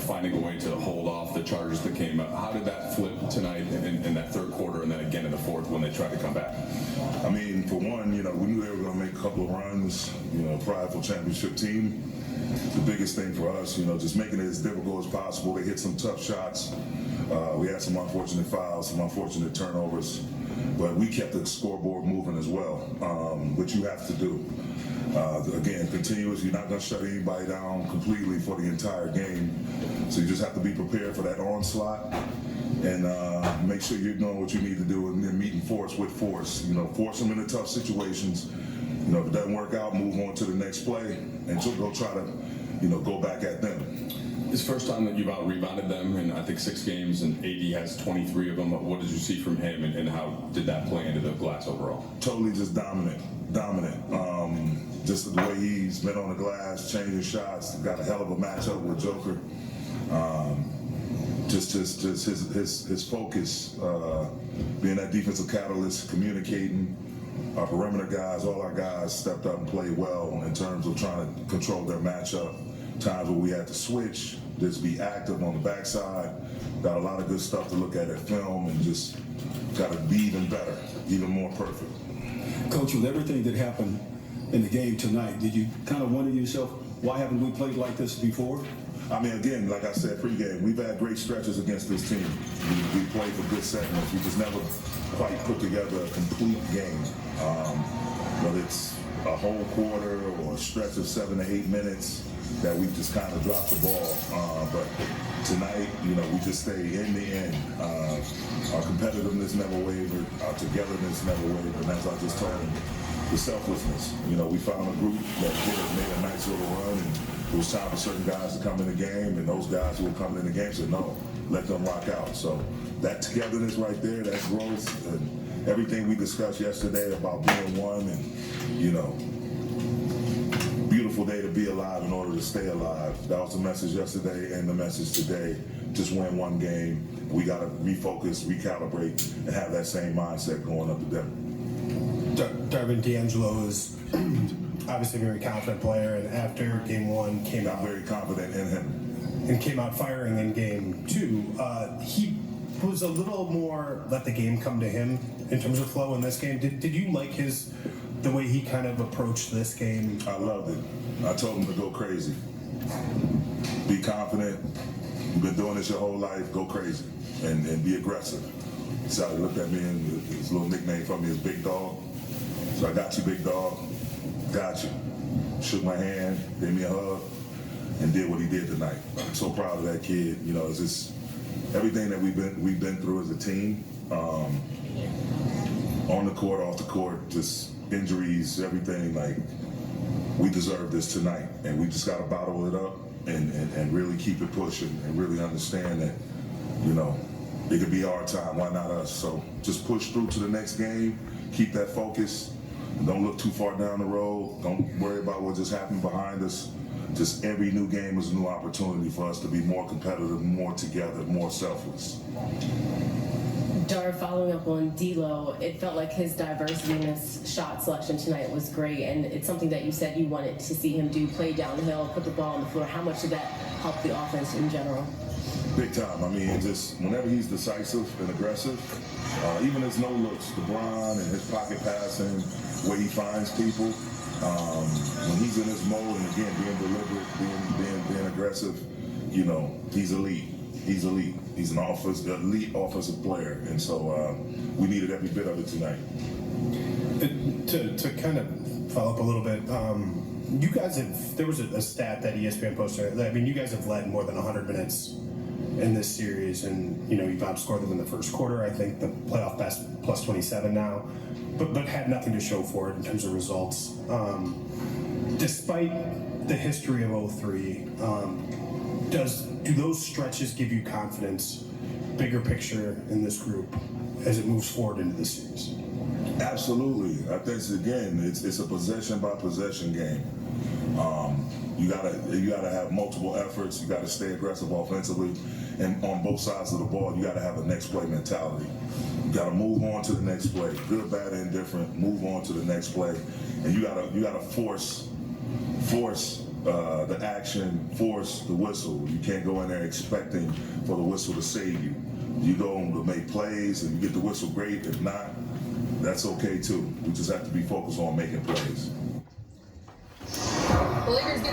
finding a way to hold off the charges that came up. How did that flip tonight in that third quarter and then again in the fourth when they tried to come back? I mean, for one, we knew they were going to make a couple of runs, prideful championship team. The biggest thing for us, just making it as difficult as possible. They hit some tough shots. We had some unfortunate fouls, some unfortunate turnovers, but we kept the scoreboard moving as well, which you have to do. Again, continuous, you're not going to shut anybody down completely for the entire game. So you just have to be prepared for that onslaught and make sure you're doing what you need to do and then meeting force with force. Force them into tough situations. If it doesn't work out, move on to the next play and go try to, go back at them. It's the first time that you've out-rebounded them in, I think, 6 games, and AD has 23 of them. What did you see from him, and how did that play into the glass overall? Totally just dominant. Just the way he's been on the glass, changing shots, got a hell of a matchup with Joker. Just his focus, being that defensive catalyst, communicating. Our perimeter guys, all our guys stepped up and played well in terms of trying to control their matchup. Times where we had to switch, just be active on the backside. Got a lot of good stuff to look at film and just got to be even better, even more perfect. Coach, with everything that happened in the game tonight, did you kind of wonder to yourself, why haven't we played like this before? I mean, again, like I said pregame, we've had great stretches against this team. We played for good segments. We just never quite put together a complete game. Whether it's a whole quarter or a stretch of 7 to 8 minutes that we just kind of dropped the ball. But tonight, we just stayed in the end. Our competitiveness never wavered. Our togetherness never wavered. And as I just told him, the selflessness. We found a group that made a nice little run, and it was time for certain guys to come in the game, and those guys who were coming in the game said, no, let them rock out. So that togetherness right there, that growth, and everything we discussed yesterday about being one, and, beautiful day to be alive in order to stay alive. That was the message yesterday and the message today. Just win one game. We got to refocus, recalibrate, and have that same mindset going up to them. Darvin D'Angelo is obviously a very confident player, and after game 1 came out very confident in him and came out firing in game 2. He was a little more let the game come to him in terms of flow in this game. Did you like the way he kind of approached this game? I loved it. I told him to go crazy. Be confident. You've been doing this your whole life. Go crazy and be aggressive. So he looked at me, and his little nickname for me is Big Dog. So I got you, Big Dog. Got you. Shook my hand, gave me a hug, and did what he did tonight. I'm so proud of that kid. It's just everything that we've been through as a team, on the court, off the court, just injuries, everything. Like, we deserve this tonight, and we just got to bottle it up and really keep it pushing and really understand that, it could be our time. Why not us? So just push through to the next game. Keep that focus. Don't look too far down the road. Don't worry about what just happened behind us. Just every new game is a new opportunity for us to be more competitive, more together, more selfless. Dar, following up on D'Lo, it felt like his diversity in his shot selection tonight was great, and it's something that you said you wanted to see him do, play downhill, put the ball on the floor. How much did that help the offense in general? Big time. I mean, just whenever he's decisive and aggressive, even his no-looks, LeBron and his pocket passing, where he finds people, when he's in his mode and, again, being deliberate, being aggressive, he's elite. He's elite. He's an elite offensive player, and so we needed every bit of it tonight. To kind of follow up a little bit, you guys have, there was a stat that ESPN posted. I mean, you guys have led more than 100 minutes in this series, and you've outscored them in the first quarter. I think the playoff best plus 27 now, but had nothing to show for it in terms of results. Despite the history of 03, do those stretches give you confidence, bigger picture in this group as it moves forward into the series? Absolutely. I think it's a possession by possession game. You gotta have multiple efforts. You gotta stay aggressive offensively, and on both sides of the ball, you gotta have a next play mentality. You gotta move on to the next play, good, bad, indifferent. Move on to the next play, and you gotta force the action, force the whistle. You can't go in there expecting for the whistle to save you. You go to make plays and you get the whistle, great. If not, that's okay too. We just have to be focused on making plays. The Lakers get